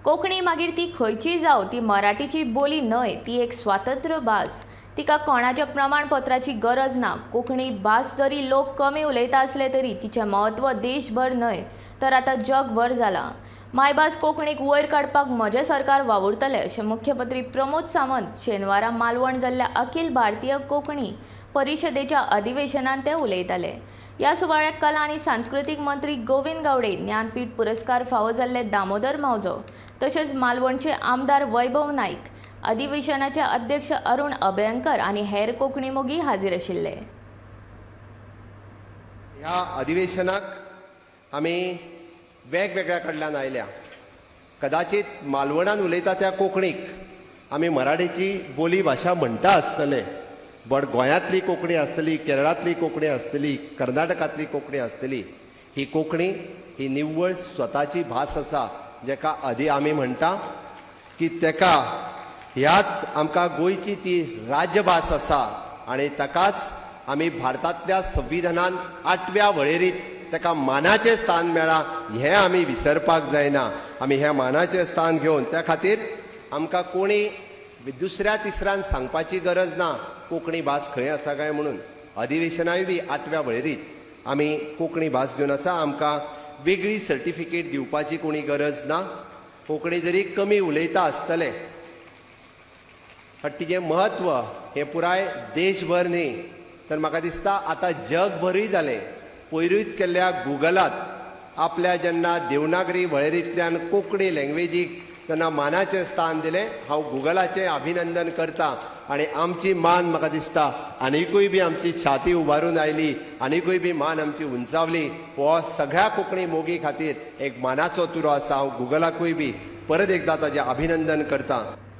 कोंकणी मागीर ती खंयचीय जावं ती मराठीची बोली न्हय, ती एक स्वातंत्र्य भास. तिका कोणाच्या प्रमाणपत्राची गरज ना. कोंकणी भास जरी लोक कमी उलयता असले तरी तिचें महत्व देशभर न्हय तर आतां जगभर जालां. मायभास कोंकणीक वयर काडपाक म्हजें सरकार वावुरतलें अशें मुख्यमंत्री प्रमोद सावंत शेनवारा मालवण जाल्ल्या अखिल भारतीय कोंकणी परिशदेच्या अधिवेशनांत ते उलयताले. ह्या सुवाळ्याक कला आनी सांस्कृतीक मंत्री गोविंद गावडे, ज्ञानपीठ पुरस्कार फावो जाल्ले दामोदर मावजो तशेंच मालवणचे आमदार वैभव नाईक, अधिवेशनाचे अध्यक्ष अरुण अभयंकर आनी हेर कोंकणी मोगी हाजीर आशिल्ले. ह्या अधिवेशनाक आमी वेगवेगळ्या कडल्यान आयल्या. कदाचित मालवणान उलयता त्या कोंकणीक आमी मराठीची बोली भाशा म्हणटा आसतले, बट गोंयांतली कोंकणी आसतली, केरळांतली कोंकणी आसतली, कर्नाटकांतली कोंकणी आसतली, ही कोंकणी ही निव्वळ स्वताची भास आसा, जेका आदी आमी म्हणटा की तेका ह्याच आमकां गोंयची ती राज्यभास आसा आनी ताकाच आमी भारतांतल्या संविधानान 8व्या वळेरींत ताका मानाचें स्थान मेळ्ळां हें आमी विसरपाक जायना. आमी हें मानाचें स्थान घेवन त्या खातीर आमकां कोणी दुसऱ्या तिसऱ्यान सांगपाची गरज ना कोंकणी भास खंय आसा काय म्हणून. अधिवेशनाय बी 8व्या वळेरींत आमी कोंकणी भास घेवन आसा. आमकां वेगळी सर्टिफिकेट दिवपाची कोणी गरज ना. कोंकणी जरी कमी उलयता आसतले बट तिचें म्हत्व हें पुराय देशभर न्ही तर म्हाका दिसता आतां जगभरूय जालें. पयरूच केल्ल्या गुगलात आपल्या जेन्ना देवनागरी वळेरींतल्यान कोंकणी लँग्वेजीक तेन्ना मानाचें स्थान दिलें. हांव गुगलाचें अभिनंदन करतां आनी आमची मान म्हाका दिसता आनिकूय बी आमची छाती उबारून आयली, आनिकूय बी मान आमची उंचावली. हो सगळ्या कोंकणी मोगी खातीर एक मानाचो तुरो आसा. हांव गुगलाकूय बी परत एकदां ताचें अभिनंदन करतां.